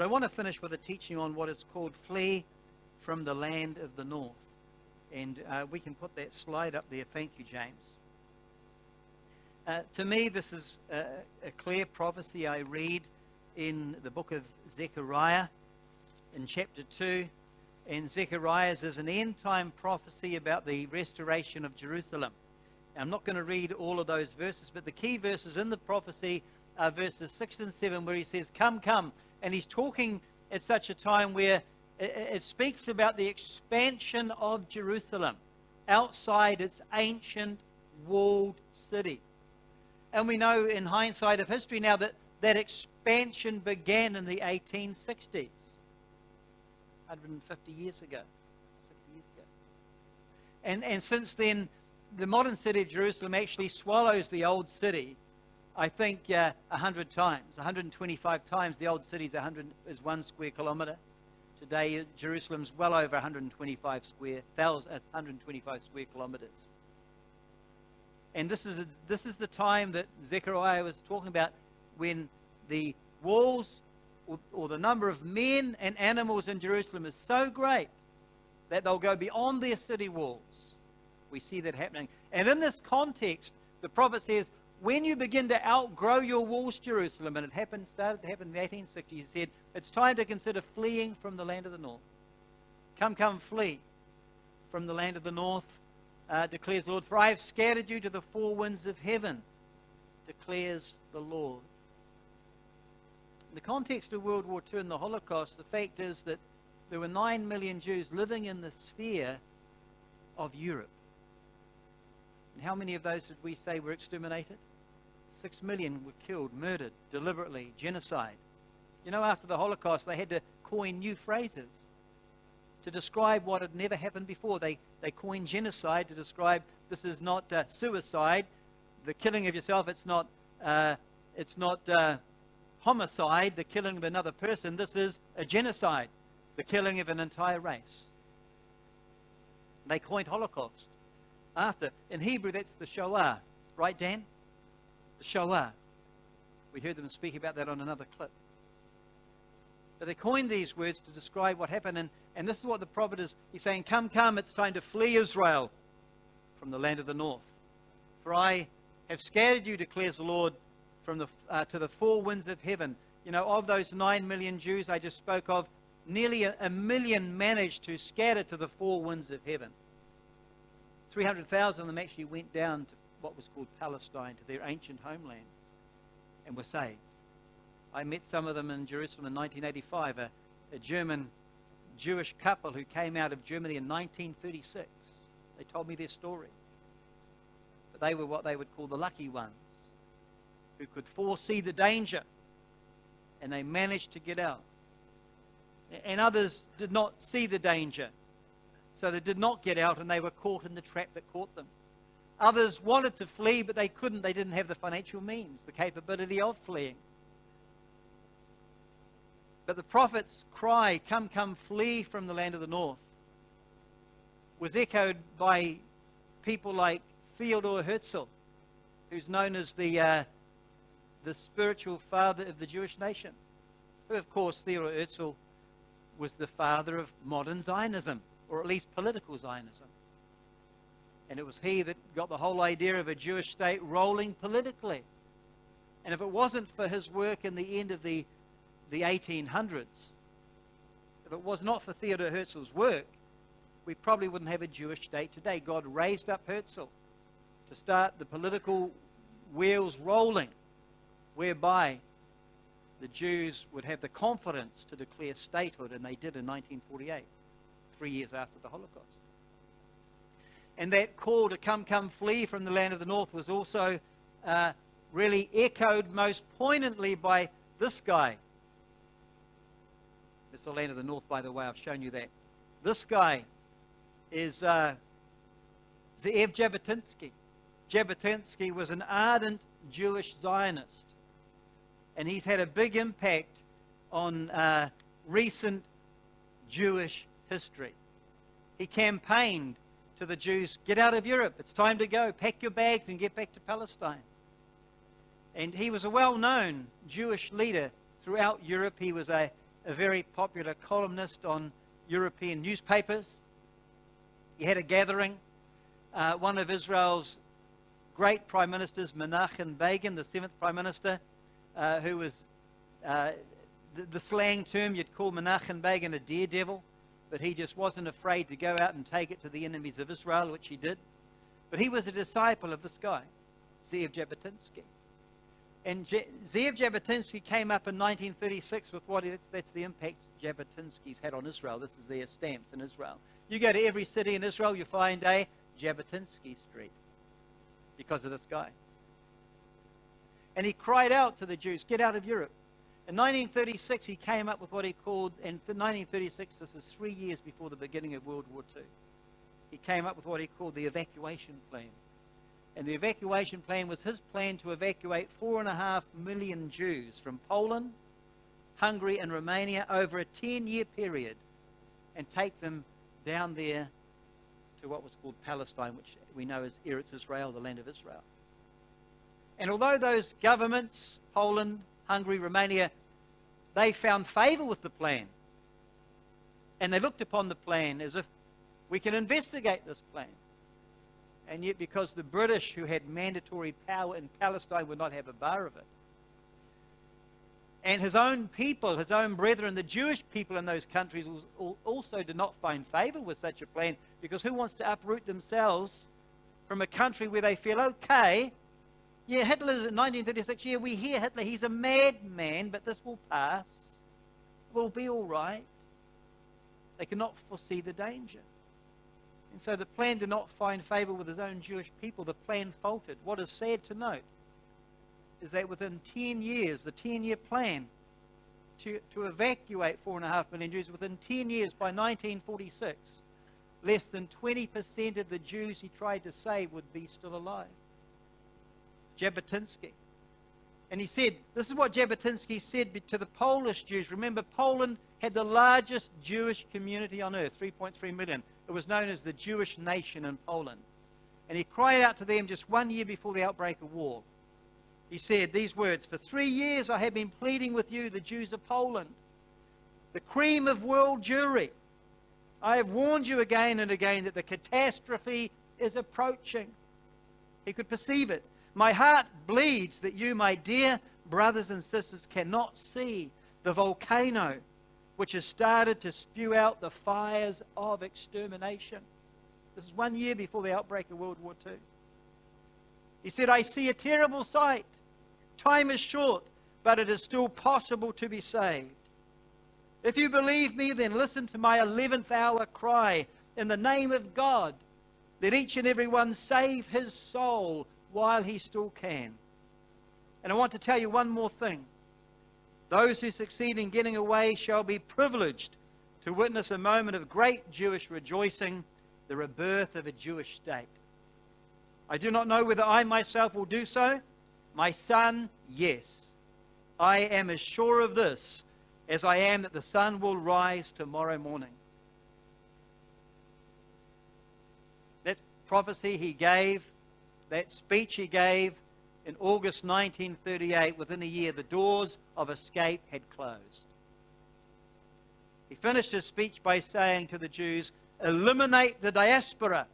I want to finish with a teaching on what is called flee from the land of the north. And we can put that slide up there. Thank you, James. To me, this is a clear prophecy I read in the book of Zechariah in chapter 2. And Zechariah's is an end-time prophecy about the restoration of Jerusalem. I'm not going to read all of those verses, but the key verses in the prophecy are verses 6 and 7, where he says, "Come, come." And he's talking at such a time where it speaks about the expansion of Jerusalem outside its ancient walled city. And we know in hindsight of history now that that expansion began in the 1860s, 150 years ago, 60 years ago. And since then, the modern city of Jerusalem actually swallows the old city, I think 100 times, 125 times. The old city is 1 square kilometer. Today, Jerusalem's well over 125 square kilometers. And this is the time that Zechariah was talking about, when the walls or the number of men and animals in Jerusalem is so great that they'll go beyond their city walls. We see that happening. And in this context, the prophet says, when you begin to outgrow your walls, Jerusalem, and it started to happen in the 1860s, he said, it's time to consider fleeing from the land of the north. Come, flee from the land of the north, declares the Lord. For I have scattered you to the four winds of heaven, declares the Lord. In the context of World War II and the Holocaust, the fact is that there were 9 million Jews living in the sphere of Europe. And how many of those did we say were exterminated? 6 million were killed, murdered, deliberately, genocide. You know, after the Holocaust, they had to coin new phrases to describe what had never happened before. They coined genocide to describe this is not suicide, the killing of yourself. It's not homicide, the killing of another person. This is a genocide, the killing of an entire race. They coined Holocaust. In Hebrew, that's the Shoah. Right, Dan? The Shoah. We heard them speak about that on another clip. But they coined these words to describe what happened. And this is what the prophet is. He's saying, come, it's time to flee Israel from the land of the north. For I have scattered you, declares the Lord, from to the four winds of heaven. You know, of those 9 million Jews I just spoke of, nearly a million managed to scatter to the four winds of heaven. 300,000 of them actually went down to what was called Palestine, to their ancient homeland, and were saved. I met some of them in Jerusalem in 1985, a German Jewish couple who came out of Germany in 1936. They told me their story. But they were what they would call the lucky ones, who could foresee the danger, and they managed to get out. And others did not see the danger, so they did not get out, and they were caught in the trap that caught them. Others wanted to flee, but they couldn't. They didn't have the financial means, the capability of fleeing. But the prophet's cry, come, flee from the land of the north, was echoed by people like Theodor Herzl, who's known as the spiritual father of the Jewish nation. Who, of course, Theodor Herzl was the father of modern Zionism, or at least political Zionism. And it was he that got the whole idea of a Jewish state rolling politically. And if it wasn't for his work in the end of the 1800s, if it was not for Theodor Herzl's work, we probably wouldn't have a Jewish state today. God raised up Herzl to start the political wheels rolling, whereby the Jews would have the confidence to declare statehood, and they did in 1948, 3 years after the Holocaust. And that call to come, flee from the land of the north was also really echoed most poignantly by this guy. It's the land of the north, by the way. I've shown you that. This guy is Ze'ev Jabotinsky. Jabotinsky was an ardent Jewish Zionist, and he's had a big impact on recent Jewish history. He campaigned to the Jews, get out of Europe, it's time to go, pack your bags and get back to Palestine. And he was a well-known Jewish leader throughout Europe. He was a a very popular columnist on European newspapers. He had a gathering. One of Israel's great prime ministers, Menachem Begin, the 7th prime minister, who was the slang term, you'd call Menachem Begin a daredevil, but he just wasn't afraid to go out and take it to the enemies of Israel, which he did. But he was a disciple of this guy, Zev Jabotinsky. And Zev Jabotinsky came up in 1936 with that's the impact Jabotinsky's had on Israel. This is their stamps in Israel. You go to every city in Israel, you find a Jabotinsky Street because of this guy. And he cried out to the Jews, get out of Europe. In 1936, he came up with what he called, and in 1936, this is 3 years before the beginning of World War II, he came up with what he called the evacuation plan. And the evacuation plan was his plan to evacuate 4.5 million Jews from Poland, Hungary, and Romania over a 10-year period and take them down there to what was called Palestine, which we know as Eretz Israel, the land of Israel. And although those governments, Poland, Hungary, Romania, they found favor with the plan, and they looked upon the plan as if we can investigate this plan. And yet, because the British, who had mandatory power in Palestine, would not have a bar of it, and his own people, his own brethren, the Jewish people in those countries also did not find favor with such a plan, because who wants to uproot themselves from a country where they feel, okay, yeah, Hitler's in 1936, yeah, we hear Hitler, he's a madman, but this will pass. We'll be all right. They could not foresee the danger. And so the plan did not find favor with his own Jewish people. The plan faltered. What is sad to note is that within 10 years, the 10-year plan to evacuate 4.5 million Jews, within 10 years, by 1946, less than 20% of the Jews he tried to save would be still alive. Jabotinsky. And he said, this is what Jabotinsky said to the Polish Jews. Remember, Poland had the largest Jewish community on earth, 3.3 million. It was known as the Jewish nation in Poland. And he cried out to them just 1 year before the outbreak of war. He said these words, "For 3 years I have been pleading with you, the Jews of Poland, the cream of world Jewry. I have warned you again and again that the catastrophe is approaching." He could perceive it. "My heart bleeds that you, my dear brothers and sisters, cannot see the volcano which has started to spew out the fires of extermination." This is 1 year before the outbreak of World War II. He said, "I see a terrible sight. Time is short, but it is still possible to be saved. If you believe me, then listen to my 11th hour cry. In the name of God, let each and every one save his soul while he still can." And I want to tell you one more thing. Those who succeed in getting away shall be privileged to witness a moment of great Jewish rejoicing, the rebirth of a Jewish state. I do not know whether I myself will do so. My son, yes. I am as sure of this as I am that the sun will rise tomorrow morning. That prophecy he gave, that speech he gave in August 1938, within a year, the doors of escape had closed. He finished his speech by saying to the Jews, "Eliminate the diaspora,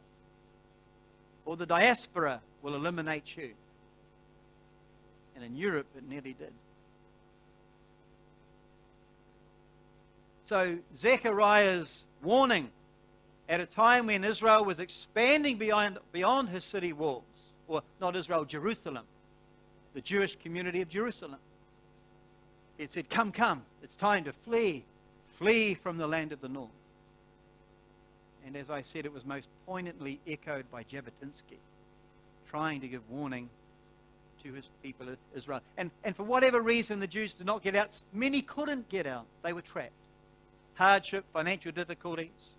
or the diaspora will eliminate you." And in Europe, it nearly did. So Zechariah's warning at a time when Israel was expanding beyond her city walls, or not Israel, Jerusalem, the Jewish community of Jerusalem. It said, come, it's time to flee from the land of the north. And as I said, it was most poignantly echoed by Jabotinsky, trying to give warning to his people of Israel. And for whatever reason, the Jews did not get out. Many couldn't get out. They were trapped. Hardship, financial difficulties.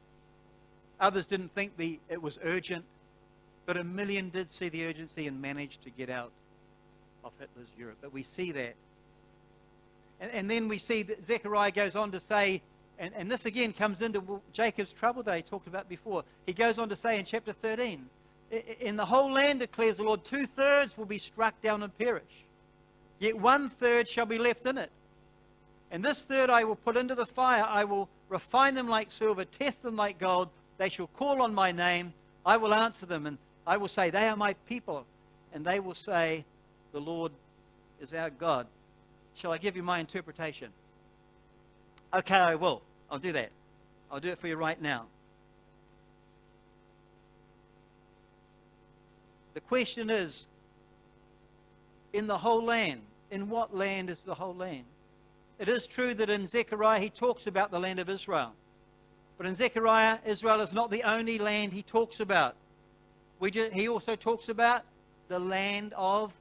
Others didn't think it was urgent, but 1 million did see the urgency and managed to get out of Hitler's Europe. But we see that. And then we see that Zechariah goes on to say, and this again comes into Jacob's trouble that I talked about before. He goes on to say in chapter 13, "In the whole land, declares the Lord, 2/3 will be struck down and perish, yet 1/3 shall be left in it. And this third I will put into the fire. I will refine them like silver, test them like gold. They shall call on my name. I will answer them, and I will say, they are my people. And they will say, the Lord is our God. Shall I give you my interpretation? Okay, I will. I'll do that. I'll do it for you right now. The question is, in the whole land, in what land is the whole land? It is true that in Zechariah he talks about the land of Israel. But in Zechariah, Israel is not the only land he talks about. He also talks about the land of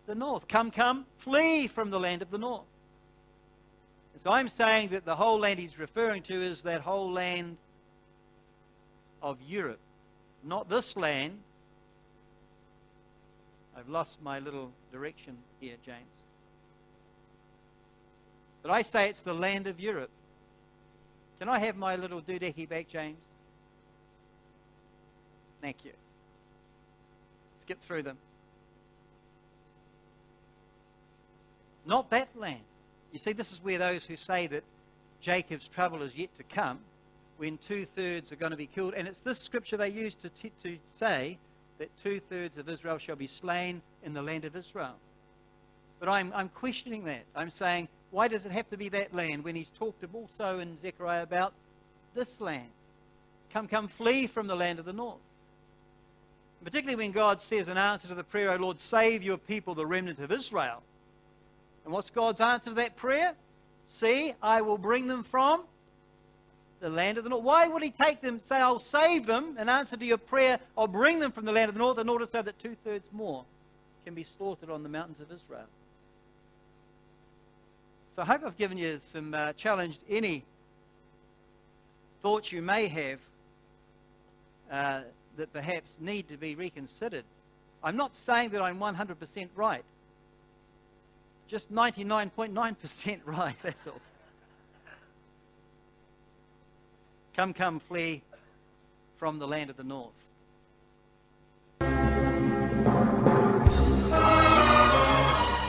the north. Come, come, flee from the land of the north. And so I'm saying that the whole land he's referring to is that whole land of Europe. Not this land. I've lost my little direction here, James. But I say it's the land of Europe. Can I have my little doodacky back, James? Thank you. Skip through them. Not that land. You see, this is where those who say that Jacob's trouble is yet to come, when 2/3 are going to be killed, and it's this scripture they use to say that 2/3 of Israel shall be slain in the land of Israel. But I'm questioning that. I'm saying, why does it have to be that land when he's talked also in Zechariah about this land? Come, come, flee from the land of the north. Particularly when God says in answer to the prayer, O Lord, save your people, the remnant of Israel. And what's God's answer to that prayer? See, I will bring them from the land of the north. Why would he take them, say, I'll save them, in answer to your prayer, I'll bring them from the land of the north, in order so that 2/3 more can be slaughtered on the mountains of Israel? So I hope I've given you some challenged any thoughts you may have that perhaps need to be reconsidered. I'm not saying that I'm 100% right. Just 99.9% right, that's all. Come, come, flee from the land of the north.